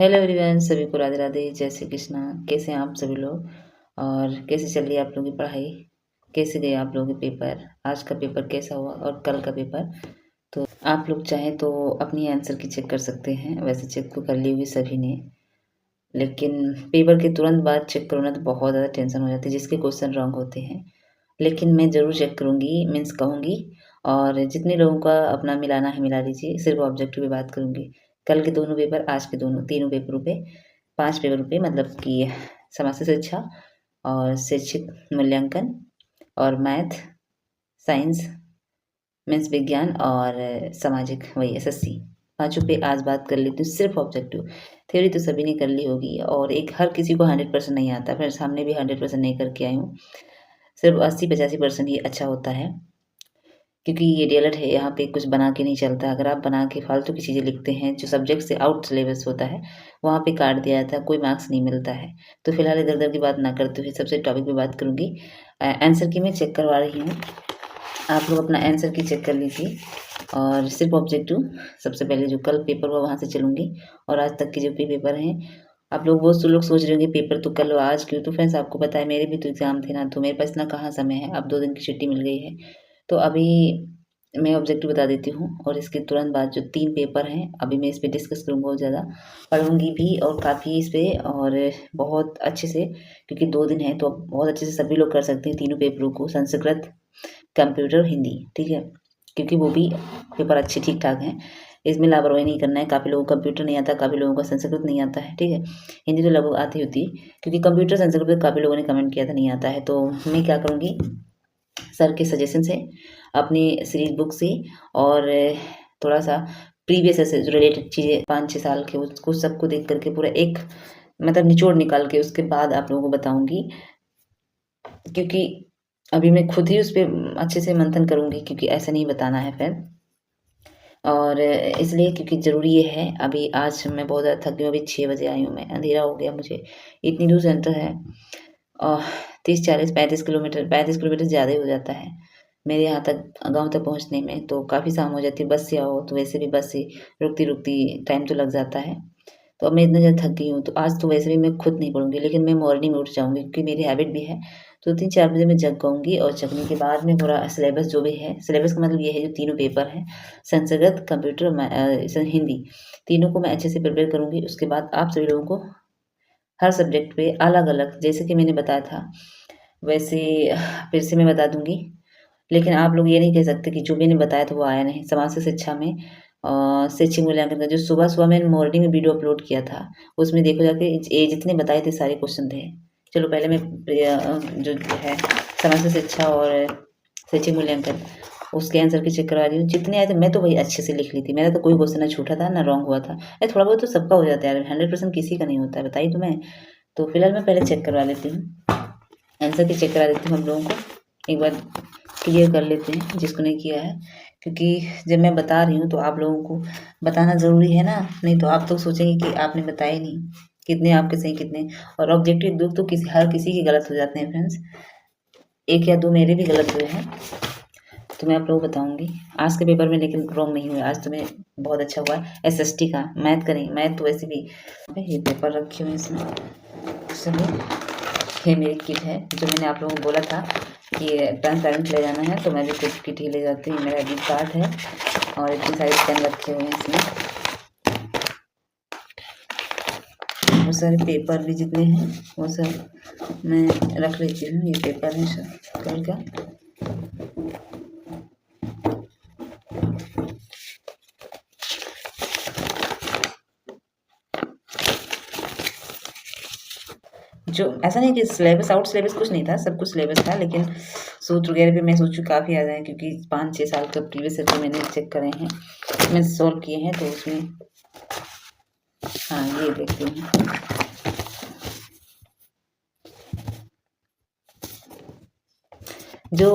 Hello everyone, सभी को राधे राधे, जय श्री कृष्णा। कैसे हैं आप सभी लोग और कैसे चल रही है आप लोगों की पढ़ाई? कैसे गए आप लोगों के पेपर? आज का पेपर कैसा हुआ और कल का पेपर? तो आप लोग चाहें तो अपनी आंसर की चेक कर सकते हैं। वैसे चेक तो कर ली होगी सभी ने, लेकिन पेपर के तुरंत बाद चेक करो ना तो बहुत ज़्यादा टेंशन हो जाती है जिसके क्वेश्चन रॉन्ग होते हैं। लेकिन मैं ज़रूर चेक करूँगी, मीन्स कहूँगी। और जितने लोगों का अपना मिलाना है मिला लीजिए। सिर्फ ऑब्जेक्टिव पे बात करूँगी। कल के दोनों पेपर, आज के दोनों तीनों पेपरों पे 5 पेपरों पे, मतलब कि समाज से शिक्षा और शैक्षिक मूल्यांकन और मैथ, साइंस, मीन्स विज्ञान और सामाजिक, वही एसएससी, पाँचों पे आज बात कर लेती हूँ। सिर्फ ऑब्जेक्टिव। थ्योरी तो सभी ने कर ली होगी और एक हर किसी को 100% नहीं आता। फिर सामने भी 100% नहीं करके आई हूँ। सिर्फ 80-85% ही अच्छा होता है, क्योंकि ये डीएलएड है। यहाँ पे कुछ बना के नहीं चलता। अगर आप बना के फालतू की चीज़ें लिखते हैं जो सब्जेक्ट से आउट सिलेबस होता है, वहाँ पे काट दिया जाता है, कोई मार्क्स नहीं मिलता है। तो फिलहाल इधर उधर की बात ना करते हुए सबसे टॉपिक पे बात करूँगी। आंसर की मैं चेक करवा रही हूँ। आप लोग अपना आंसर की चेक कर लीजिए और सिर्फ ऑब्जेक्टिव सबसे पहले जो कल पेपर हुआ वहाँ से चलूँगी और आज तक के जो पेपर हैं। आप लोग बहुत से लोग सोच रहे होंगे पेपर तो कल आज क्यों? तो फ्रेंड्स, आपको पता है मेरे भी तो एग्ज़ाम थे ना, तो मेरे पास इतना कहाँ समय है। अब 2 दिन की छुट्टी मिल गई है, तो अभी मैं ऑब्जेक्टिव बता देती हूँ और इसके तुरंत बाद जो 3 पेपर हैं, अभी मैं इस पे डिस्कस करूँगी, बहुत ज़्यादा पढ़ूँगी भी और काफ़ी इस पे, और बहुत अच्छे से, क्योंकि 2 दिन है तो अब बहुत अच्छे से सभी लोग कर सकते हैं तीनों पेपरों को, संस्कृत, कंप्यूटर, हिंदी, ठीक है? क्योंकि वो भी पेपर अच्छे ठीक-ठाक हैं। इसमें लापरवाही नहीं करना है। काफ़ी लोगों को कंप्यूटर नहीं आता, काफ़ी लोगों को संस्कृत नहीं आता है, ठीक है? हिंदी तो लगभग आती होती है, क्योंकि कंप्यूटर, संस्कृत काफ़ी लोगों ने कमेंट किया था नहीं आता है। तो मैं क्या करूँगी, सर के सजेशन से, अपनी सीरीज बुक से और थोड़ा-सा प्रीवियस से जो रिलेटेड चीज़ें 5-6 साल के, उसको सबको देख कर के पूरा एक, मतलब निचोड़ निकाल के उसके बाद आप लोगों को बताऊँगी। क्योंकि अभी मैं खुद ही उस पे अच्छे से मंथन करूँगी, क्योंकि ऐसा नहीं बताना है फिर। और इसलिए क्योंकि ज़रूरी ये है। अभी आज मैं बहुत ज़्यादा थक गई हूँ। अभी 6 बजे आई हूँ मैं, अंधेरा हो गया मुझे। इतनी दूर सेंटर है और 30-40-35 किलोमीटर, 35 किलोमीटर ज़्यादा ही हो जाता है मेरे यहाँ तक, गाँव तक पहुँचने में। तो काफ़ी शाम हो जाती है। बस से आओ तो वैसे भी बस से रुकती-रुकती टाइम तो लग जाता है। तो अब मैं इतना ज़्यादा थक गई हूँ, तो आज तो वैसे भी मैं खुद नहीं पढ़ूँगी, लेकिन मैं मॉर्निंग में उठ जाऊँगी क्योंकि मेरी हैबिट भी है। तो 3-4 बजे मैं जग जाऊँगी और जगने के बाद में पूरा सिलेबस जो भी है, सिलेबस का मतलब ये है जो तीनों पेपर हैं, संस्कृत, कंप्यूटर, हिंदी, तीनों को मैं अच्छे से प्रिपेयर करूँगी। उसके बाद आप सभी लोगों को हर सब्जेक्ट पे अलग-अलग, जैसे कि मैंने बताया था, वैसे फिर से मैं बता दूँगी। लेकिन आप लोग ये नहीं कह सकते कि जो मैंने बताया था वो आया नहीं। समाज से शिक्षा में शैक्षिक मूल्यांकन का जो सुबह-सुबह मैंने मॉर्निंग में वीडियो अपलोड किया था, उसमें देखो जाके ये जितने बताए थे सारे क्वेश्चन थे। चलो पहले मैं जो है समाज से शिक्षा और शैक्षिक मूल्यांकन, उसके आंसर की चेक करवा रही हूँ। जितने आए थे मैं तो वही अच्छे से लिख ली थी। मेरा तो कोई क्वेश्चन ना छूटा था ना रॉन्ग हुआ था। थोड़ा बहुत तो सबका हो जाता है यार, 100% किसी का नहीं होता है, बताई तो मैं। तो फिलहाल मैं पहले चेक करवा लेती हूँ, आंसर की चेक करा देती हूँ हम लोगों को। एक बार क्लियर कर लेते हैं जिसको नहीं किया है, क्योंकि जब मैं बता रही हूँ तो आप लोगों को बताना ज़रूरी है ना। नहीं तो आप तो सोचेंगे कि आपने बताया नहीं, कितने आपके सही कितने। और ऑब्जेक्टिव दो तो हर किसी के गलत हो जाते हैं फ्रेंड्स, 1 या 2 मेरे भी गलत हुए हैं, तो मैं आप लोगों को बताऊँगी। आज के पेपर में लेकिन रॉन्ग नहीं हुआ, आज तो मैं बहुत अच्छा हुआ है। एसएसटी का मैथ का नहीं, मैथ तो वैसे भी ये पेपर रखे हुए हैं इसमें सभी। ये मेरी किट है जो मैंने आप लोगों को बोला था कि ट्रांसपेरेंट ले जाना है, तो मैं भी कुछ किट ही ले जाती हूँ। मेरा एडमिट कार्ड है और इतने सारे पेन रखे हुए हैं इसमें, वो सारे पेपर भी जितने हैं वो सब मैं रख लेती हूँ। ये पेपर है सब कल का। जो ऐसा नहीं कि सिलेबस आउट सिलेबस कुछ नहीं था, सब कुछ सिलेबस था, लेकिन सूत्र वगैरह पे मैं सोचूँ काफ़ी आ जाए, क्योंकि 5-6 साल का प्रीवियस पेपर मैंने चेक करे हैं, मैंने सॉल्व किए हैं, तो उसमें हाँ ये देखती हूँ। जो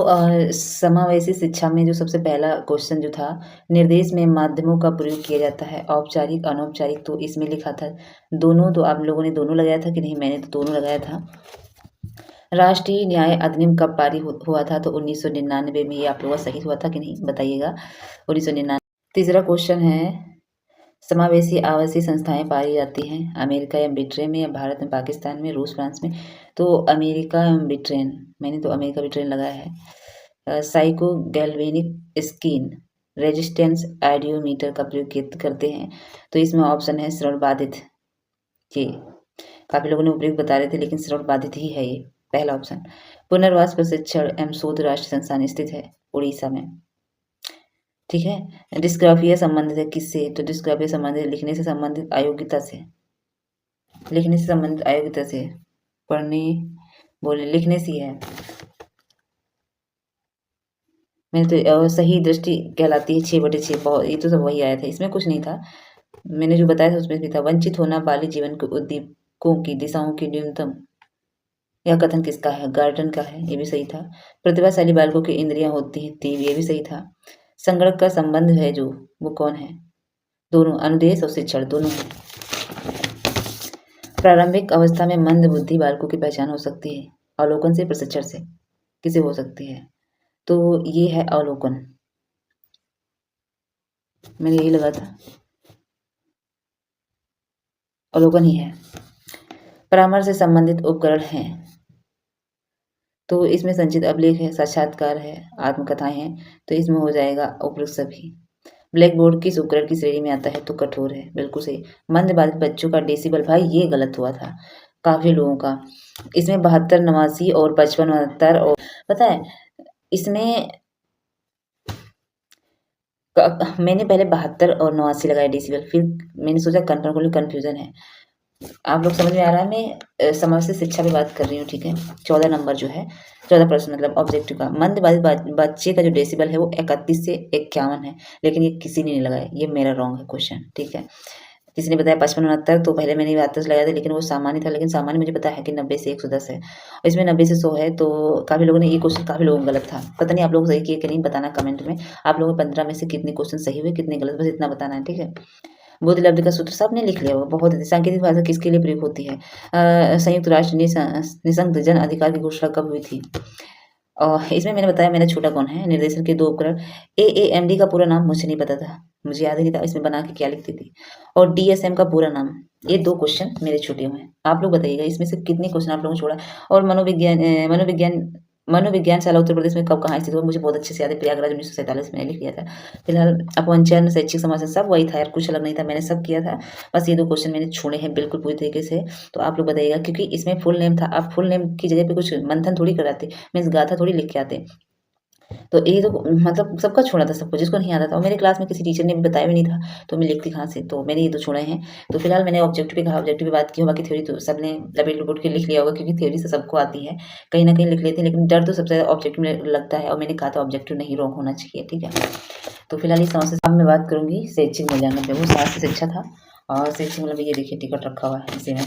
समावेशी शिक्षा में जो सबसे पहला क्वेश्चन जो था, निर्देश में माध्यमों का प्रयोग किया जाता है, औपचारिक अनौपचारिक, तो इसमें लिखा था दोनों। तो आप लोगों ने दोनों लगाया था कि नहीं? मैंने तो दोनों लगाया था। राष्ट्रीय न्याय अधिनियम कब पारित हुआ था? तो 1999 में। ये आप लोगों का सही हुआ था कि नहीं बताइएगा? 1999। तीसरा क्वेश्चन है, समावेशी आवासीय संस्थाएं पाई जाती हैं अमेरिका एवं ब्रिटेन में या भारत में, पाकिस्तान में, रूस, फ्रांस में। तो अमेरिका एवं ब्रिटेन, मैंने तो अमेरिका ब्रिटेन लगाया है। साइको गैल्वेनिक स्किन रेजिस्टेंस आइडियोमीटर का प्रयोग करते हैं। तो इसमें ऑप्शन है श्रवण बाधित। ये काफी लोगों ने उपयुक्त बता रहे थे, लेकिन श्रवण बाधित ही है ये पहला ऑप्शन। पुनर्वास प्रशिक्षण एवं शोध राष्ट्रीय संस्थान स्थित है उड़ीसा में। ठीक है। डिस्ग्राफिया संबंधित है किससे? तो डिस्ग्राफिया संबंधित लिखने से संबंधित अयोग्यता से, लिखने से संबंधित अयोग्यता से, पढ़ने बोले लिखने से है। मैंने तो सही दृष्टि कहलाती है 6/6, बहुत ये तो सब वही आया था, इसमें कुछ नहीं था। मैंने जो बताया था उसमें भी था। वंचित होना बालिग जीवन के उद्दीपकों की दिशाओं की न्यूनतम, यह कथन किसका है? गार्डन का है, ये भी सही था। प्रतिभाशाली बालकों की इंद्रियां होती हैं तीव्र, ये भी सही था। संगणक का संबंध है जो, वो कौन है? दोनों, अनुदेश और शिक्षण दोनों है। प्रारंभिक अवस्था में मंद बुद्धि बालकों की पहचान हो सकती है अवलोकन से, प्रशिक्षण से। किसे हो सकती है? तो ये है अवलोकन, मैंने यही लगा था, अवलोकन ही है। परामर्श से संबंधित उपकरण हैं, तो इसमें संचित अभिलेख है, साक्षात्कार है, आत्मकथाएं हैं, तो इसमें हो जाएगा उपयुक्त सभी। ब्लैक बोर्ड किस उपकरण की श्रेणी में आता है? तो कठोर है, बिल्कुल सही। मंद बाधित बच्चों का डेसिबल, भाई ये गलत हुआ था काफी लोगों का। इसमें 72, 89 और 55, 69 और पता है इसमें मैंने पहले 72 और 89 लगाया डेसिबल, फिर मैंने सोचा कन्फ्यूजन है। आप लोग समझ में आ रहा है? मैं समाज से शिक्षा पे बात कर रही हूँ, ठीक है। 14 नंबर जो है, 14 प्रश्न मतलब ऑब्जेक्टिव का, मंद बाधित बच्चे का जो डेसिबल है वो 31 से 51 है, लेकिन ये किसी ने नहीं लगाया, ये मेरा रॉन्ग है क्वेश्चन, ठीक है। किसी ने बताया 55, 69, तो पहले मैंने 72 लगाया था, लेकिन वो सामान्य था, लेकिन सामान्य मुझे पता है कि 90 से 110 है, और इसमें 90 से 100 है। तो काफ़ी लोगों ने ये क्वेश्चन, काफ़ी लोगों को गलत था, पता नहीं आप लोग सही किए कि नहीं, बताना कमेंट में। आप लोगों को 15 में से कितने क्वेश्चन सही हुए, कितने गलत, बस इतना बताना है, ठीक है। बुद्ध लब्धि का सूत्र सबने लिख लिया होगा, बहुत सांकेतिक भाषा किसके लिए प्रयोग होती है? संयुक्त राष्ट्र निःशंक जन अधिकार की घोषणा कब हुई थी? और इसमें मैंने बताया मेरा छोटा कौन है, निर्देशन के 2 उपकरण। AAMD का पूरा नाम मुझे नहीं पता था, मुझे याद ही नहीं था इसमें बना के क्या लिखती थी, और DSM का पूरा नाम। ये 2 क्वेश्चन मेरे छूटे हुए हैं, आप लोग बताइएगा इसमें से कितने क्वेश्चन आप लोगों ने छोड़ा। और मनोविज्ञानशाला उत्तर प्रदेश में कब कहाँ स्थित हुआ? मुझे बहुत अच्छे से याद है, प्रयागराज 1947 में लिख लिया था। फिलहाल अपवंचन, शैक्षिक समाज सब वही था यार, कुछ अलग नहीं था, मैंने सब किया था, बस ये 2 क्वेश्चन मैंने छोड़े हैं बिल्कुल पूरी तरीके से। तो आप लोग बताइएगा, क्योंकि इसमें फुल नेम था, आप फुल नेम की जगह पे कुछ मंथन थोड़ी कराते, मीन्स गाथा थोड़ी लिख के आते। तो ये तो मतलब सबका छोड़ा था, सबको जिसको नहीं आता था, और मेरे क्लास में किसी टीचर ने भी बताया भी नहीं था, तो मैं लिखती कहाँ से? तो मैंने ये 2 छोड़े हैं। तो फिलहाल मैंने ऑब्जेक्टिव पे कहा, ऑब्जेक्टिव पे बात की, बाकी थ्योरी तो सबने लपेट लुपेट के लिख लिया होगा, क्योंकि थ्योरी से सबको आती है, कहीं ना कहीं लिख लेते हैं, लेकिन डर तो सबसे ज़्यादा ऑब्जेक्टिव में लगता है, और मैंने कहा था ऑब्जेक्टिव नहीं रॉन्ग होना चाहिए, ठीक है। तो फिलहाल इस समस्या से अब मैं बात करूँगी शैक्षिक मूल्यांकन पे, वो शास्त्र शिक्षा था, और शैक्षिक मतलब ये देखिए टिकट रखा हुआ है इसी में।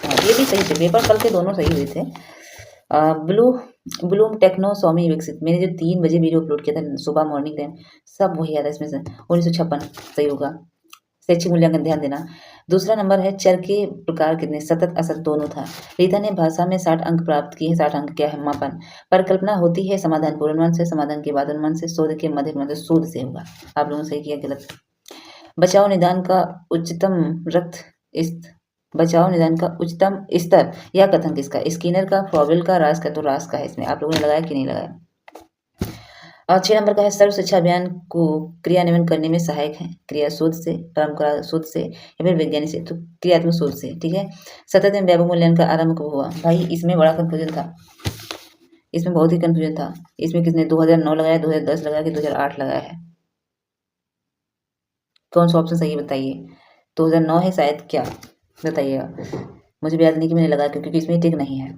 हाँ ये भी सही थे, पेपर कल के दोनों सही हुए थे। ब्लूम टेक्नो स्वामी विकसित, मैंने जो 3 बजे वीडियो अपलोड किया था सुबह मॉर्निंग टाइम, सब वही आता है इसमें से, 1956 सही होगा। शैक्षिक मूल्यांकन ध्यान देना। दूसरा नंबर है चर के प्रकार कितने? सतत असत दोनों था। रीता ने भाषा में 60 अंक प्राप्त किए हैं। 60 अंक क्या है? मापन। परिकल्पना होती है समाधान पूर्वानुमान से, समाधान के बाद अनुमान से, शोध के मध्य अनुमान से, शोध से होगा। आप लोगों ने सही किया, गलत। बचाव निदान का उच्चतम रक्त इस्त बचाव निदान का उच्चतम स्तर, यह कथन किसका? स्किनर का, फ्रॉबेल का, रास का? तो रास का है इसमें। आप लोगों ने लगाया कि नहीं लगाया? और 6 नंबर का है सर्व शिक्षा अभियान को क्रियान्वयन करने में सहायक है। क्रिया शोध से, परंपरा शोध से, या फिर वैज्ञानिक से? तो क्रियात्मक शोध से, ठीक है। सतत एवं व्यापक मूल्यांकन का आरंभ कब हुआ? भाई इसमें बड़ा कंफ्यूजन था, इसमें बहुत ही कंफ्यूजन था। इसमें किसने 2009 लगाया, 2010 लगाया कि 2008 लगाया है? कौन सा ऑप्शन सही है बताइए? 2009 है शायद, क्या बताइएगा। मुझे भी याद नहीं कि मैंने लगाया, क्योंकि इसमें टिक नहीं है,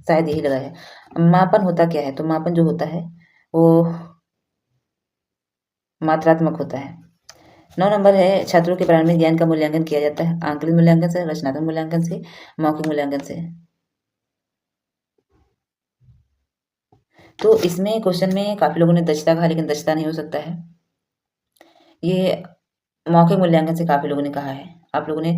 शायद यही लगा है। मापन होता क्या है? तो मापन जो होता है वो मात्रात्मक होता है। 9 नंबर है छात्रों के प्रारंभिक ज्ञान का मूल्यांकन किया जाता है आंकलित मूल्यांकन से, रचनात्मक मूल्यांकन से, मौखिक मूल्यांकन से। तो इसमें क्वेश्चन में काफी लोगों ने दक्षता कहा, लेकिन दक्षता नहीं हो सकता है, ये मौखिक मूल्यांकन से काफी लोगों ने कहा है। आप लोगों ने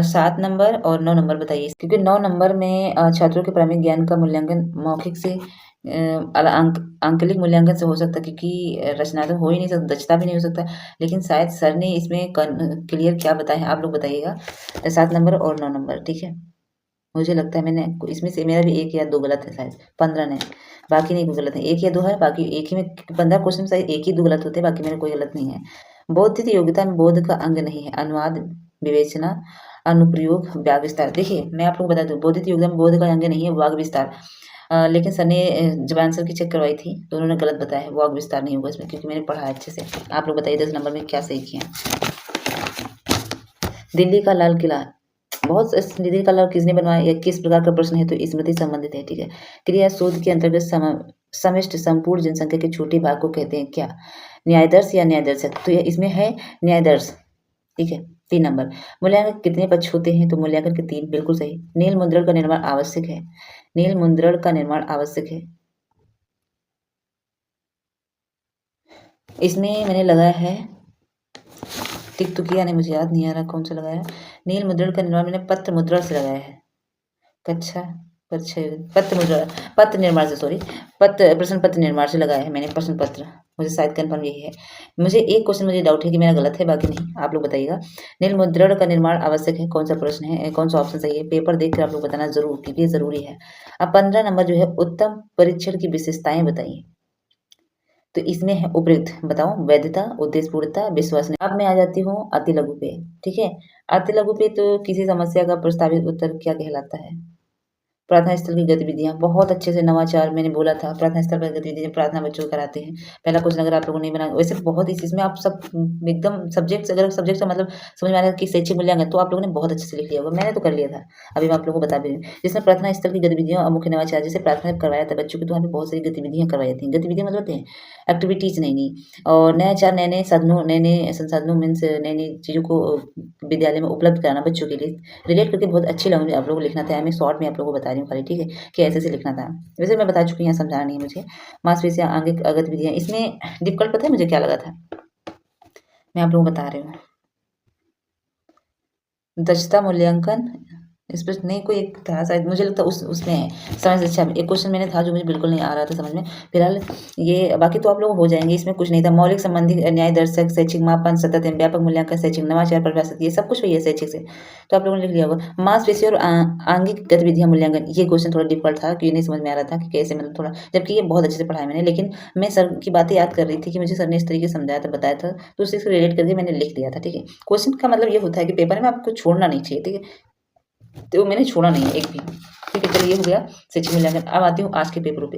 7 नंबर और 9 नंबर बताइए, क्योंकि 9 नंबर में छात्रों के प्रारंभिक ज्ञान का मूल्यांकन मौखिक से आंकलिक मूल्यांकन से हो सकता है, क्योंकि रचनात्मक हो ही नहीं सकता, दक्षता भी नहीं हो सकता। लेकिन शायद सर ने इसमें क्लियर क्या बताया है, आप लोग बताइएगा। 7 नंबर और 9 नंबर, ठीक है। मुझे लगता है मैंने इसमें से मेरा भी 1 या 2 गलत है शायद, 15 नहीं, बाकी नहीं कोई गलत है, 1 या 2 है, बाकी एक ही में 15 क्वेश्चन शायद 1 ही 2 गलत होते हैं, बाकी मेरा कोई गलत नहीं है। बौद्धिक योग्यता में बोध का अंग नहीं है, अनुवाद, विवेचना, अनुप्रयोग, वाक् विस्तार। देखिए मैं आप लोग बता दूं, बौद्धिक योग्यता में बोध का अंग नहीं है, वाक् विस्तार। लेकिन सर ने जब आंसर की चेक करवाई थी तो उन्होंने गलत बताया है, वाक् विस्तार नहीं होगा इसमें, क्योंकि मैंने पढ़ा है अच्छे से। आप लोग बताइए 10 नंबर में क्या सही किया। दिल्ली का लाल किला, बहुत दिल्ली का लाल किसने बनवाया या किस प्रकार का प्रश्न है, तो स्मृति संबंधित है, ठीक है। क्रिया शोध के अंतर्गत समष्टि संपूर्ण जनसंख्या के छोटे भाग को कहते हैं क्या, न्यायदर्श या न्यायदर्शक, तो इसमें है न्यायदर्श, ठीक है। 3 नंबर, मूल्यांकन कितने पक्ष होते हैं, तो मूल्यांकन के 3, बिल्कुल सही। नील मुद्रण का निर्माण आवश्यक है, नील मुद्रण का निर्माण आवश्यक है। इसमें मैंने लगाया है टिक तो किया नहीं, मुझे याद नहीं आ रहा कौन सा लगाया। नील मुद्रण का निर्माण मैंने पत्र मुद्रण से लगाया है, कक्षा पत्र मुद्रण, पत्र निर्माण से, सॉरी, प्रश्न पत्र निर्माण से लगाया है मैंने, प्रश्न पत्र, मुझे शायद कंफर्म यही है। मुझे एक क्वेश्चन मुझे डाउट है कि मेरा गलत है, बाकी नहीं, आप लोग बताइएगा। नील मुद्रण का निर्माण आवश्यक है, कौन सा प्रश्न है, कौन सा ऑप्शन सही है, पेपर देखकर आप लोग बताना जरूर, क्योंकि ये जरूरी है। अब 15 नंबर जो है, उत्तम परीक्षण की विशेषताएं बताइए, तो इसमें है उपयुक्त, बताओ, वैधता, उद्देश्यपूर्णता, विश्वसनीय। अब मैं आ जाती हूँ अति लघु पे, ठीक है। अति लघु पे तो किसी समस्या का प्रस्तावित उत्तर क्या कहलाता है, प्रार्थना स्थल की गतिविधियां, बहुत अच्छे से नवाचार मैंने बोला था, प्रार्थना स्थल पर गतिविधियां प्रार्थना बच्चों को कराते हैं। पहला क्वेश्चन अगर आप लोगों ने बना, वैसे बहुत इस इसमें आप सब एकदम सब्जेक्ट, अगर सब्जेक्ट का मतलब समझ में आ रहा है कि शैक्षिक मूल्यांकन, तो आप लोगों ने बहुत अच्छे से लिख लिया होगा, मैंने तो कर लिया था। अभी मैं आप लोगों को बता भी रही हूँ, जिसमें प्रार्थना स्थल की गतिविधियों और मुख्य नवाचार, जैसे प्रार्थना करवाया था बच्चों को, तो वहाँ पे बहुत सारी गतिविधियां करवाई थी, गतिविधियां मतलब होते हैं एक्टिविटीज, नई नई, और नयाचार, नए नए साधनों, नए नए संसाधनों, मीन्स नई नई चीज़ों को विद्यालय में उपलब्ध कराना बच्चों के लिए, रिलेट करके बहुत अच्छी लैंग्वेज आप लोगों को लिखना था। मैं शॉर्ट में आप लोगों को बता रही हूँ खाली, ठीक है, कि ऐसे से लिखना था। वैसे मैं बता चुकी हूँ, यहाँ समझाना नहीं है मुझे। मांसपेशियाँ, आंगिक गतिविधियाँ, इसमें डिफिकल्ट पता है मुझे क्या लगा था, मैं आप लोगों को बता रही हूँ। दक्षता मूल्यांकन, इस पर नहीं, कोई एक था शायद, मुझे लगता उसमें है समाज शिक्षा में एक क्वेश्चन मैंने था जो मुझे बिल्कुल नहीं आ रहा था समझ में। फिलहाल ये बाकी तो आप लोग हो जाएंगे, इसमें कुछ नहीं था। मौलिक संबंधी, न्याय दर्शक, शैक्षिक मापन, सतत एवं व्यापक मूल्यांकन, शैक्षिक नवाचार, परिभाषित, ये सब कुछ वही है शैक्षिक से, तो आप लोगों ने लिख लिया होगा। मांसपेशी और आंगिक गतिविधियां मूल्यांकन, ये क्वेश्चन थोड़ा डिफिकल्ट था, क्योंकि नहीं समझ में आ रहा था कि कैसे, मतलब थोड़ा, जबकि ये बहुत अच्छे से पढ़ाया मैंने, लेकिन मैं सर की बातें याद कर रही थी कि मुझे सर ने इस तरीके से समझाया था, बताया था, तो उससे रिलेट करके मैंने लिख दिया था, ठीक है। क्वेश्चन का मतलब ये होता है कि पेपर में आपको छोड़ना नहीं चाहिए, ठीक है, तो मैंने छोड़ा नहीं है एक भी, ठीक है। चलिए ये हो गया शैक्षिक मूल्यांकन। अब आती हूँ आज के पेपरों पे।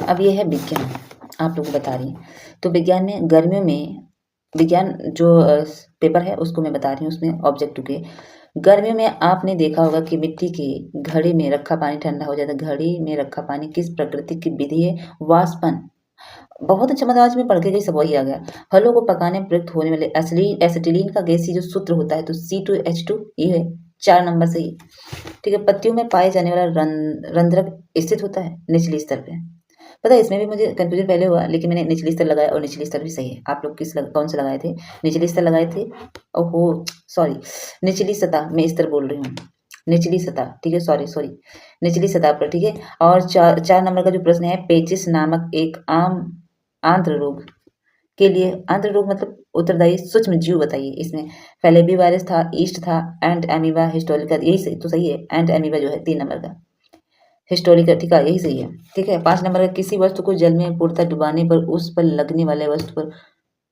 अब ये है विज्ञान, आप लोग को बता रही हूँ, तो विज्ञान में गर्मियों में, विज्ञान जो पेपर है उसको मैं बता रही हूँ, उसमें ऑब्जेक्टिव के, गर्मियों में आपने देखा होगा कि मिट्टी की घड़ी में रखा पानी ठंडा हो जाता है, घड़ी में रखा पानी किस प्रकृति की विधि है, वाष्पन, बहुत अच्छा, मतलब आज मैं पढ़ के गई सब वही आ गया। फलों को पकाने में प्रयुक्त होने वाले एसिटिलीन का गैसीय जो सूत्र होता है, तो C2H2, ये है 4 नंबर से ही, ठीक है। पत्तियों में पाए जाने वाला रंध्रक स्थित होता है निचली स्तर पे, पता है इसमें भी मुझे कंफ्यूजन पहले हुआ, लेकिन मैंने निचली स्तर लगाया और निचली स्तर भी सही है। आप लोग कौन से लगाए थे, निचली स्तर लगाए थे, ओहो सॉरी, निचली सतह, मैं स्तर बोल रही हूँ, निचली सतह, ठीक है, सॉरी सॉरी, निचली सतह पर, ठीक है। और 4 नंबर का जो प्रश्न है, पेचिस नामक एक आम आंत्र रोग के लिए, आंत्र रोग मतलब उत्तरदायी सूक्ष्म जीव बताइए। इसमें फैलेबी वायरस था, ईस्ट था, एंड एमीबा हिस्टोरिका, यही सही तो सही है, एंड एमीबा जो है 3 नंबर का हिस्टोरिका, ठीक है, यही सही है, ठीक है। 5 नंबर का, किसी वस्तु को जल में पूर्णतः डुबाने पर उस पर लगने वाले वस्तु पर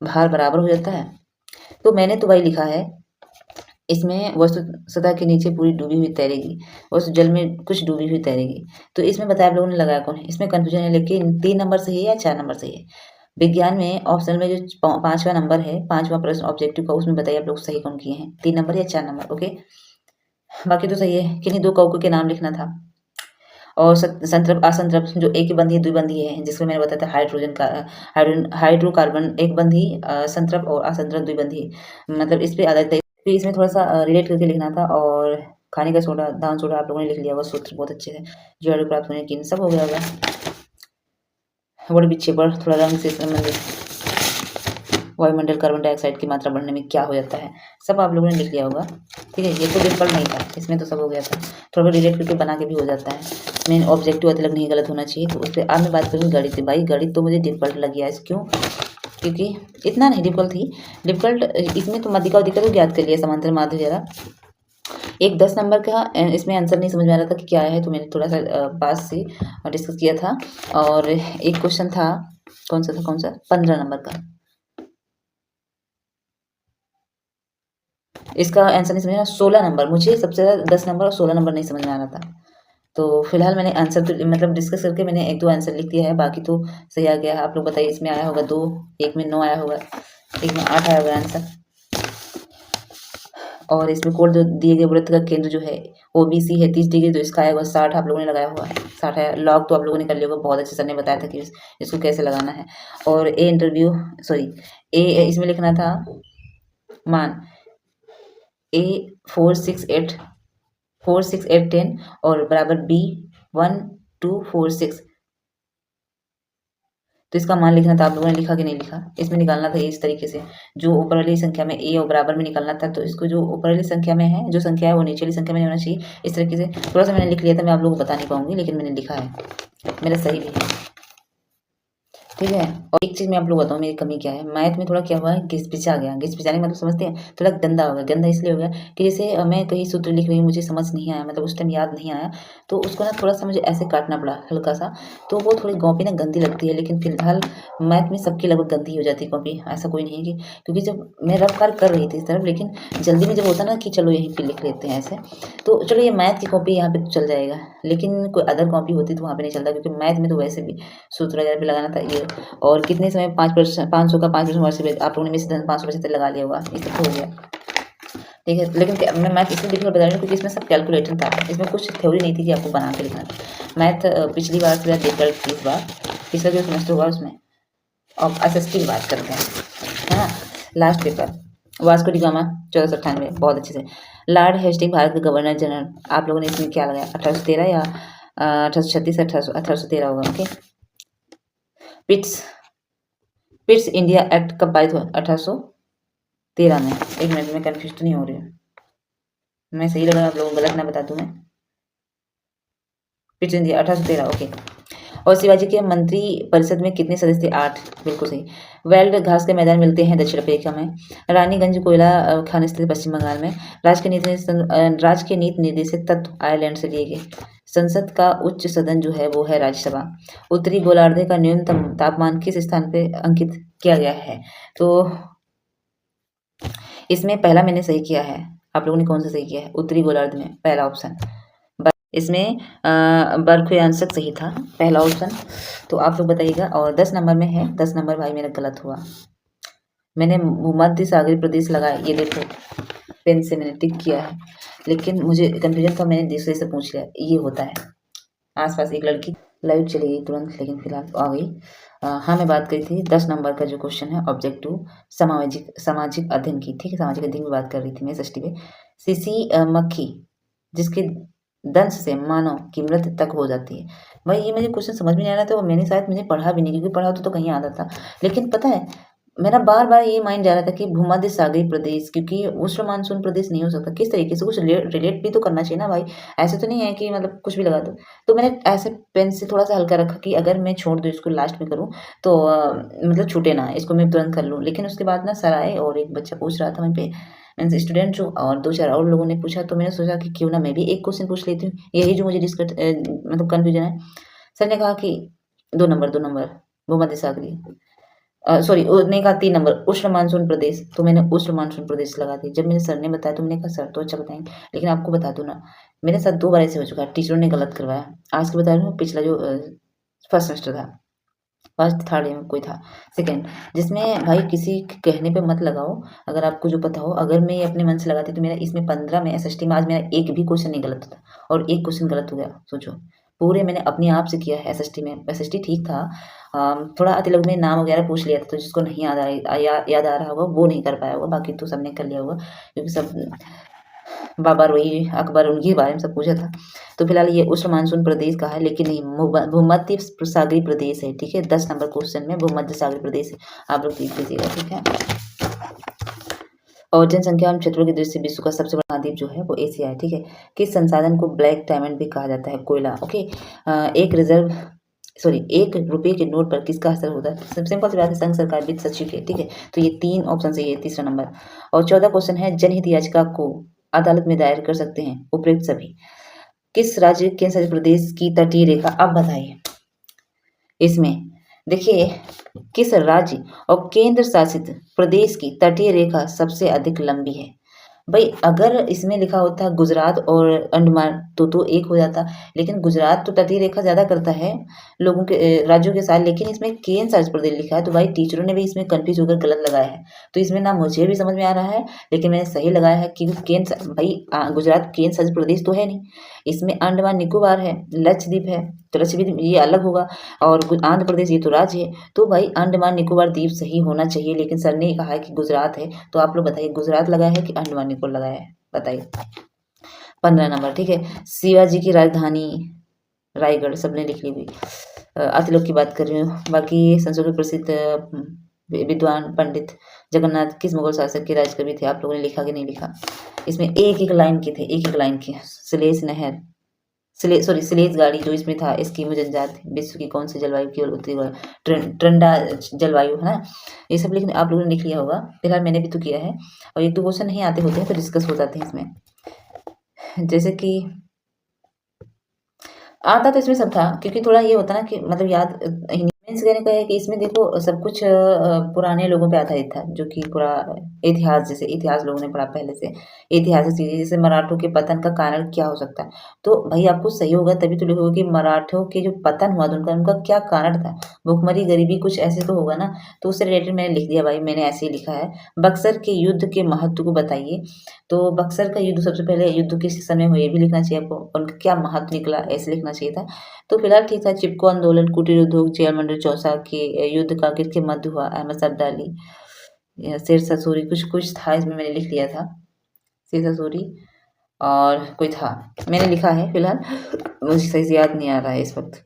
भार बराबर हो जाता है, तो मैंने तो वही लिखा है, इसमें वस्तु सतह के नीचे पूरी डूबी हुई तैरेगी, वस्तु जल में कुछ डूबी हुई तैरेगी, तो इसमें बताया आप लोगों ने लगाया कौन है, इसमें कंफ्यूजन है, लेकिन 3 नंबर से ही है या 4 नंबर से है। विज्ञान में ऑप्शनल में जो 5वां नंबर है, 5वां प्रश्न ऑब्जेक्टिव का, उसमें बताइए आप लोग सही कौन किए हैं, 3 नंबर या 4 नंबर, ओके। बाकी तो सही है, किन्हीं 2 कौकों के नाम लिखना था। और संतृप्त असंतृप्त, जो एक बंधी द्विबंधी है, जिसको मैंने बताया था हाइड्रोजन का, हाइड्रोकार्बन एक बंधी, संतृप्त और असंतृप्त द्विबंधी, मतलब इस पे आधारित है। फिर इसमें थोड़ा सा रिलेट करके लिखना था, और खाने का सोडा, दान सोडा आप लोगों ने लिख लिया होगा, सूत्र बहुत अच्छे है, जो प्राप्त होने की, सब हो गया होगा। वर्ड विक्षेपण थोड़ा रंग से संबंधित, वायुमंडल कार्बन डाइऑक्साइड की मात्रा बढ़ने में क्या हो जाता है, सब आप लोगों ने लिख लिया होगा। ठीक है, ये तो डिफिकल्ट नहीं था, इसमें तो सब हो गया था, थोड़ा रिलेट करके बना के भी हो जाता है। मेन ऑब्जेक्टिव अलग नहीं गलत होना चाहिए। तो उस पर आज मैं बात करूँगी गणित। भाई गणित तो मुझे डिफिकल्ट लग गया है, क्यों? क्योंकि इतना नहीं डिफिकल्ट थी, डिफिकल्ट इसमें तो मध्यिका उदिका तो ज्ञात कर लिया, समांतर माध्य वगैरह। एक 10 नंबर का इसमें आंसर नहीं समझ में आ रहा था कि क्या है, तो मैंने थोड़ा सा पास से डिस्कस किया था। और एक क्वेश्चन था, कौन सा 15 नंबर का, इसका आंसर नहीं समझ में आया। 16 नंबर, मुझे सबसे ज़्यादा 10 नंबर और 16 नंबर नहीं समझ में आ रहा था। तो फिलहाल मैंने आंसर तो मतलब डिस्कस करके मैंने 1-2 आंसर लिख दिया है, बाकी तो सही आ गया है। आप लोग बताइए, इसमें आया होगा 2, एक में 9 आया होगा, एक में 8 आया होगा आंसर। और इसमें कोण जो दिए गए वृत्त का केंद्र जो है OBC है 30 डिग्री, तो इसका आएगा 60, आप लोगों ने लगाया हुआ है 60 है। लॉग तो आप लोगों ने कर लिया होगा, बहुत अच्छे सर ने बताया था कि इसको कैसे लगाना है। और ए इसमें लिखना था मान A 4 6 8 10 और बराबर B 1 2 4 6, तो इसका मान लिखना था। आप लोगों ने लिखा कि नहीं लिखा? इसमें निकालना था इस तरीके से, जो ऊपर वाली संख्या में ए और बराबर में निकालना था, तो इसको जो ऊपर वाली संख्या में है, जो संख्या है वो नीचे वाली संख्या में होना चाहिए। इस तरीके से थोड़ा सा मैंने लिख लिया था, मैं आप लोगों को बता नहीं पाऊंगी, लेकिन मैंने लिखा है, मेरा सही भी है। ठीक है। और एक चीज़ मैं आप लोग बताऊँ मेरी कमी क्या है, मैथ में थोड़ा क्या हुआ है, घिसपिचा गया। घिसपिचाने मतलब समझते हैं, थोड़ा गंदा हो गया। गंदा इसलिए हो गया कि जैसे मैं कहीं सूत्र लिख रही हूँ, मुझे समझ नहीं आया, मतलब उस टाइम याद नहीं आया, तो उसको ना थोड़ा सा मुझे ऐसे काटना पड़ा हल्का सा, तो वो थोड़ी कॉपी ना गंदी लगती है। लेकिन फिलहाल मैथ में सबकी लगभग गंदी हो जाती है कॉपी, ऐसा कोई नहीं है कि, क्योंकि जब मैं रफ कार्य कर रही थी इस तरफ, लेकिन जल्दी में जब होता ना कि चलो यहीं पे लिख लेते हैं ऐसे, तो चलो ये मैथ की कॉपी यहाँ पे चल जाएगा, लेकिन कोई अदर कॉपी होती तो वहाँ पे नहीं चलता, क्योंकि मैथ में तो वैसे भी सूत्र वगैरह पे लगाना था ये। और कितने समय 5% 500 का 5% वार्षिक आप लोगों ने मिश्र धन 500% लगा लिया होगा, इस तरह हो गया। ठीक है, लेकिन मैं मैथ इसलिए डिफिकल्ट बता रही हूँ क्योंकि इसमें सब कैलकुलेटर था, इसमें कुछ थ्योरी नहीं थी कि आपको बना के लिखना था। मैथ पिछली बार से डिफिकल्ट थी, इस बार पिछला जो सेमेस्टर हुआ उसमें। अब SST की बात करते हैं, है ना। Last paper Vasco D gamma 1498, बहुत अच्छे से। लॉर्ड हेस्टिंग भारत के गवर्नर जनरल, आप लोगों ने इसमें क्या लगाया, 1813 या 1836, 1813 होगा। ओके। पिट्स इंडिया एक्ट कब पारित हुआ, 1813 में। एक मिनट में कन्फ्यूज तो नहीं हो रही हूँ, मैं सही लगा आप लोगों को गलत ना बता दूं मैं। Pitt's India 1813, okay. और शिवाजी के मंत्री परिषद में कितने सदस्य थे, 8, बिल्कुल सही। वेल्ड घास के मैदान मिलते हैं दक्षिण अफ्रीका में। रानीगंज कोयला खान स्थित पश्चिम बंगाल में। राज के नीति निर्देशक तत्व आयरलैंड से लिए गए। संसद का उच्च सदन जो है वो है राज्यसभा। उत्तरी गोलार्ध का न्यूनतम तापमान किस स्थान पे अंकित किया गया है, तो इसमें पहला मैंने सही किया है, आप लोगों ने कौन सा सही किया है, उत्तरी गोलार्ध में पहला ऑप्शन। इसमें बर्फयांशक सही था पहला ऑप्शन, तो आप लोग बताइएगा। और 10 नंबर में है, 10 नंबर भाई मेरा गलत हुआ, मैंने भूमध्य सागरीय प्रदेश लगाया, ये देखो पेन से मैंने टिक किया है, लेकिन मुझे कंफ्यूजन था, मैंने दूसरे से पूछ लिया, ये होता है। आसपास एक लड़की, लाइट चली गई तुरंत, लेकिन फिलहाल आ गई। हाँ, मैं बात करी थी 10 नंबर का जो क्वेश्चन है ऑब्जेक्टिव सामाजिक अध्ययन की। ठीक है, सामाजिक अध्ययन की बात कर रही थी मैं SST पे। सीसी मक्खी जिसके दंश से मानव की मृत्यु तक हो जाती है। भाई ये मुझे क्वेश्चन समझ में नहीं आ रहा था, और मैंने शायद मुझे पढ़ा भी नहीं, क्योंकि पढ़ा होता तो कहीं आता था। लेकिन पता है, मेरा बार बार ये माइंड जा रहा था कि भूमध्य सागरीय प्रदेश, क्योंकि उष्ण मानसून प्रदेश नहीं हो सकता, किस तरीके से कुछ रिलेट भी तो करना चाहिए ना भाई। ऐसे तो नहीं है कि मतलब कुछ भी लगा दो। तो मैंने ऐसे पेन से थोड़ा सा हल्का रखा कि अगर मैं छोड़ दूँ इसको लास्ट में करूँ तो मतलब छूटे ना, इसको मैं तुरंत कर लूँ। लेकिन उसके बाद ना सर आए और एक बच्चा पूछ रहा था वहीं पे, मीन्स स्टूडेंट जो, और 2-4 और लोगों ने पूछा, तो मैंने सोचा कि क्यों ना मैं भी एक क्वेश्चन पूछ लेती हूँ, यही जो मुझे मतलब कन्फ्यूजन है। सर ने कहा कि 2 नंबर भूमध्य सागरीय, सॉरी उसने कहा 3 नंबर उष्ण मानसून प्रदेश, तो मैंने उष्ण मानसून प्रदेश लगा दी। जब मेरे सर ने बताया तो मैंने कहा सर तो अच्छा बताएंगे, लेकिन आपको बता दूं ना, मेरे साथ 2 बार ऐसे हो चुका है, टीचरों ने गलत करवाया। आज के बता रही हूँ, पिछला जो फर्स्ट सेमेस्टर था, फर्स्ट थर्ड में कोई था, सेकेंड, जिसमें भाई किसी के कहने पे मत लगाओ, अगर आपको जो पता हो। अगर मैं अपने मन से लगाती तो मेरा इसमें 15 में SST में आज मेरा एक भी क्वेश्चन नहीं गलत होता, और एक क्वेश्चन गलत हो गया, सोचो। पूरे मैंने अपने आप से किया है SST में। SST ठीक था, थोड़ा अति लघु में नाम वगैरह पूछ लिया था, तो जिसको नहीं याद आ रहा होगा वो नहीं कर पाया होगा, बाकी तो सबने कर लिया होगा, क्योंकि सब बाबर वही अकबर उनके बारे में सब पूछा था। तो फिलहाल ये उष्ण मानसून प्रदेश का है, लेकिन नहीं, भूमध्य सागरीय प्रदेश है। ठीक है, 10 नंबर क्वेश्चन में भूमध्य सागरीय प्रदेश है, आप लोग देख लीजिएगा। ठीक है, और जनसंख्या एवं क्षेत्रों की दृष्टि से विश्व का सबसे बड़ा महाद्वीप जो है वो एशिया है। ठीक है, किस संसाधन को ब्लैक डायमंड भी कहा जाता है? कोयला। ओके, एक रुपये के नोट पर किसका हस्ताक्षर होता है? सिंपल सी बात है, संघ सरकार वित्त सचिव के। ठीक है, तो ये 3 ऑप्शन से ये तीसरा नंबर। और 14 क्वेश्चन है, जनहित याचिका को अदालत में दायर कर सकते हैं उपयुक्त सभी। किस राज्य केंद्र शासित प्रदेश की तटीय रेखा? अब बताइए इसमें, देखिए किस राज्य और केंद्र शासित प्रदेश की तटीय रेखा सबसे अधिक लंबी है? भाई अगर इसमें लिखा होता गुजरात और अंडमान तो एक हो जाता, लेकिन गुजरात तो तटीय रेखा ज़्यादा करता है लोगों के राज्यों के साथ, लेकिन इसमें केंद्र शासित प्रदेश लिखा है, तो भाई टीचरों ने भी इसमें कंफ्यूज होकर गलत लगाया है। तो इसमें ना मुझे भी समझ में आ रहा है, लेकिन मैंने सही लगाया है कि गुजरात केंद्र शासित प्रदेश तो है नहीं, इसमें अंडमान निकोबार है, लक्षद्वीप है, तो लक्षद्वीप ये अलग होगा, और आंध्र प्रदेश ये तो राज्य है। तो भाई अंडमान निकोबार द्वीप सही होना चाहिए, लेकिन सर ने कहा है कि गुजरात है, तो आप लोग बताइए गुजरात लगाया है कि अंडमान निकोबार लगाया है? बताइए। 15 नंबर। ठीक है, शिवाजी की राजधानी रायगढ़, सबने लिख ली हुई। अतिलोक की बात कर रही हूँ। बाकी संस्कृत के प्रसिद्ध विद्वान पंडित जगन्नाथ किस मुगल शासक के राजकवि थे? आप लोगों ने लिखा कि नहीं लिखा? इसमें एक एक लाइन के थे, एक एक लाइन के। श्लेष नहर, स्लेज गाड़ी जो इसमें था, एस्किमो जनजाति, विश्व की कौन सी जलवायु केवल उत्तरी ठंडा जलवायु है ना, ये सब लिखने आप लोगों ने लिख लिया होगा। फिलहाल मैंने भी तो किया है, और 1-2 क्वेश्चन नहीं आते होते हैं तो डिस्कस हो जाते हैं इसमें। जैसे कि आता तो इसमें सब था, क्योंकि थोड़ा ये होता ना कि मतलब याद मीन्स कहने का है कि इसमें देखो सब कुछ पुराने लोगों पे आधारित था, जो कि पूरा इतिहास, जैसे इतिहास लोगों ने पढ़ा पहले से, ऐतिहासिक चीजें, जैसे मराठों के पतन का कारण क्या हो सकता है। तो भाई आपको सही होगा तभी तो लिखोगे कि मराठों के जो पतन हुआ था उनका क्या कारण था, भूखमरी, गरीबी, कुछ ऐसे तो होगा ना। तो उससे रिलेटेड मैंने लिख दिया भाई, मैंने ऐसे ही लिखा है। बक्सर के युद्ध के महत्व को बताइए। तो बक्सर का युद्ध, सबसे पहले युद्ध किस समय हुआ ये भी लिखना चाहिए आपको, उनका क्या महत्व निकला ऐसे लिखना चाहिए था। तो फिलहाल ठीक था। चिपको आंदोलन, कुटीर उद्योग, जेल मंडल चौसा के युद्ध का किसके मध्य हुआ? अहमद अब्दाली, शेरशाह सूरी, कुछ कुछ था इसमें, मैंने लिख लिया था शेरशाह सूरी, और कोई था मैंने लिखा है। फिलहाल मुझे सही से याद नहीं आ रहा है इस वक्त,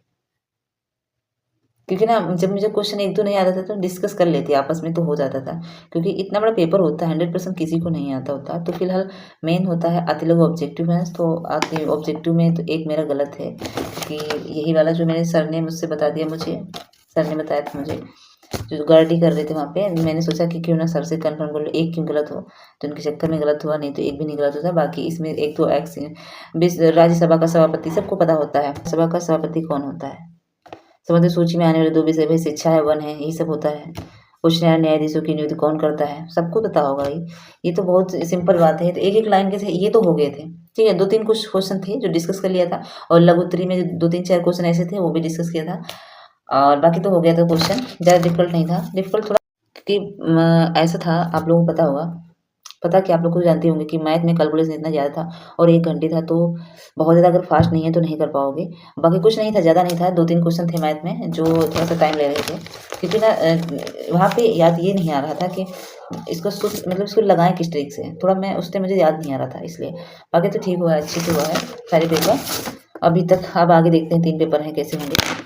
क्योंकि ना जब मुझे क्वेश्चन 1-2 नहीं आता था तो डिस्कस कर लेते आपस में तो हो जाता था, क्योंकि इतना बड़ा पेपर होता है, 100% किसी को नहीं आता होता। तो फिलहाल मेन होता है अतिलघु ऑब्जेक्टिव है, तो आते ऑब्जेक्टिव में तो एक मेरा गलत है, कि यही वाला जो मैंने सर ने मुझसे बता दिया, मुझे सर ने बताया था, मुझे जो गार्डी कर रहे थे वहाँ पे, मैंने सोचा कि क्यों ना सर से कंफर्म कर लो, एक क्यों गलत हो, तो उनके चक्कर में गलत हुआ, नहीं तो एक भी नहीं गलत होता। बाकी इसमें एक तो राज्यसभा का सभापति सबको पता होता है, सभा का सभापति कौन होता है? संबंधित सूची में आने वाले 2 विषय में शिक्षा है, वन है, यही सब होता है। उच्च न्यायाधीशों की नियुक्ति कौन करता है? सबको पता होगा ये तो बहुत सिंपल बात है। तो एक एक लाइन के थे, ये तो हो गए थे। ठीक है, 2-3 कुछ क्वेश्चन थे जो डिस्कस कर लिया था, और लघुत्तरी में 2-3-4 क्वेश्चन ऐसे थे वो भी डिस्कस किया था, और बाकी तो हो गया था क्वेश्चन, ज़्यादा डिफिकल्ट नहीं था। डिफिकल्ट थोड़ा क्योंकि ऐसा था, आप लोगों को पता होगा, पता कि आप लोग खुद जानते होंगे कि मैथ में कैलकुलेशन इतना ज़्यादा था, और 1 घंटे था, तो बहुत ज़्यादा अगर फास्ट नहीं है तो नहीं कर पाओगे। बाकी कुछ नहीं था, ज़्यादा नहीं था, 2-3 क्वेश्चन थे मैथ में जो थोड़ा सा टाइम ले रहे थे, क्योंकि ना वहाँ पे याद ये नहीं आ रहा था कि इसको मतलब इसको लगाएं किस ट्रिक से, थोड़ा मैं उस टाइम मुझे याद नहीं आ रहा था इसलिए। बाकी तो ठीक हुआ है, अच्छे से हुआ है सारे पेपर अभी तक। अब आगे देखते हैं 3 पेपर हैं कैसे होंगे।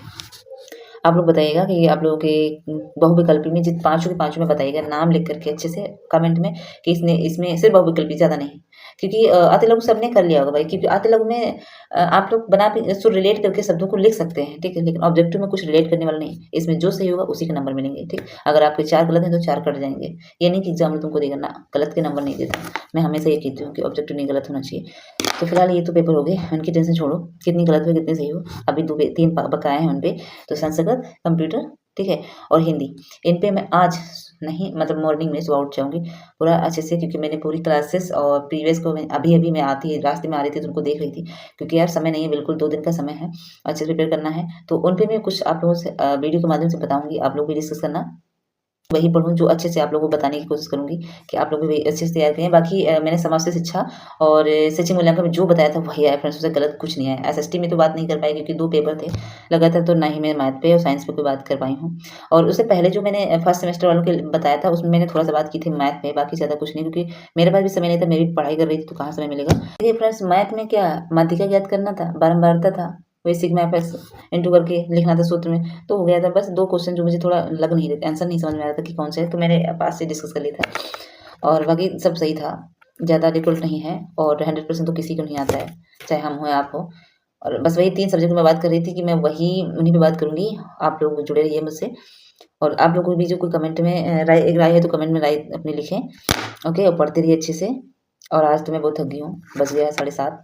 आप लोग बताइएगा कि आप लोगों के बहुविकल्पी में जिन पाँचों के पाँचों में बताइएगा, नाम लिख करके अच्छे से कमेंट में, कि इसने इसमें सिर्फ बहुविकल्पी, ज़्यादा नहीं, क्योंकि अति लघु सबने कर लिया होगा भाई, क्योंकि अति लघु में आप लोग बना सो रिलेट करके शब्दों को लिख सकते हैं, ठीक है, लेकिन ऑब्जेक्टिव में कुछ रिलेट करने वाला नहीं। इसमें जो सही होगा उसी के नंबर मिलेंगे, ठीक। अगर आपके 4 गलत हैं तो 4 कट जाएंगे, ये नहीं कि एग्जाम में तुमको देगा ना, गलत के नंबर नहीं देता। मैं हमेशा ये कहती हूँ कि ऑब्जेक्टिव नहीं गलत होना चाहिए। तो फिलहाल ये तो पेपर हो गए, उनकी टेंशन छोड़ो, कितनी गलत हुई कितनी सही हो, अभी 3 बकाए हैं उन पे। तो संस्कृत, कंप्यूटर, ठीक है, और हिंदी, इन पे मैं आज नहीं, मतलब मॉर्निंग में सुबह उठ जाऊँगी पूरा अच्छे से, क्योंकि मैंने पूरी क्लासेस और प्रीवियस को मैं अभी मैं आती रास्ते में आ रही थी तो उनको देख रही थी, क्योंकि यार समय नहीं है बिल्कुल, 2 दिन का समय है, अच्छे से प्रिपेयर करना है। तो उन पे मैं कुछ आप लोगों से वीडियो के माध्यम से बताऊँगी, आप लोग भी डिस्कस करना। वही पढ़ूँ जो अच्छे से आप लोगों को बताने की कोशिश करूँगी कि आप लोग भी अच्छे से तैयार करें। बाकी मैंने समाज से शिक्षा और शैक्षिक मूल्यांकन में जो बताया था वही आया फ्रेंड्स, उससे गलत कुछ नहीं आया। एसएसटी में तो बात नहीं कर पाई क्योंकि 2 पेपर थे लगातार, तो ना ही मैं मैथ पे और साइंस पे कोई बात कर पाई हूँ। और उससे पहले जो मैंने फर्स्ट सेमेस्टर वालों के बताया था उसमें मैंने थोड़ा-सा बात की थी मैथ पे, बाकी ज़्यादा कुछ नहीं, क्योंकि मेरे पास भी समय नहीं था, मैं भी पढ़ाई कर रही थी तो कहाँ समय मिलेगा। देखिए फ्रेंड्स, मैथ में क्या माध्यिका ज्ञात करना था, बारंबारता था, वही सिग्मा एफएस इंटू करके लिखना था सूत्र में, तो हो गया था। बस 2 क्वेश्चन जो मुझे थोड़ा लग नहीं रहे थे, आंसर नहीं समझ में आ रहा था कि कौन सा है, तो मैंने पास से डिस्कस कर लिया था और बाकी सब सही था। ज़्यादा डिफ़िकल्ट नहीं है और 100% तो किसी को नहीं आता है, चाहे हम हो या आप हो। और बस वही 3 सब्जेक्ट में बात कर रही थी कि मैं वही उन्हीं पे बात करूँगी। आप लोग जुड़े रहिए मुझसे और आप लोगों को भी जो कोई कमेंट में राय है तो कमेंट में राय अपनी लिखें, ओके? और पढ़ते रहिए अच्छे से। और आज तो मैं बहुत थक गई हूँ, बज गया है 7:30,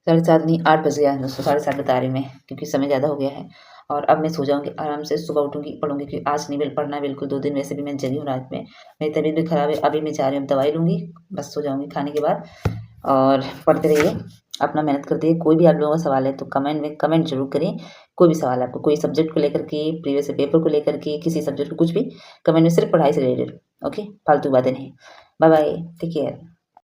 7:30 नहीं 8 बज गया है दोस्तों, 7:30 बता रही मैं क्योंकि समय ज़्यादा हो गया है। और अब मैं सो जाऊँगी आराम से, सुबह उठूँगी, पढ़ूँगी क्योंकि आज नहीं पढ़ना है बिल्कुल। 2 दिन वैसे भी मैं जगी हूँ रात में, मेरी तबीयत भी खराब है। अभी मैं जा रही हूँ, दवाई लूँगी, बस सो जाऊँगी खाने के बाद। और पढ़ते रहिए, अपना मेहनत करते रहिए। कोई भी आप लोगों का सवाल है तो कमेंट में कमेंट ज़रूर करें। कोई भी सवाल है आपको, कोई सब्जेक्ट को लेकर के, प्रीवियस पेपर को लेकर के, किसी सब्जेक्ट को, कुछ भी कमेंट में, सिर्फ पढ़ाई से रिलेटेड, ओके? फालतू बातें नहीं। Bye bye, take care.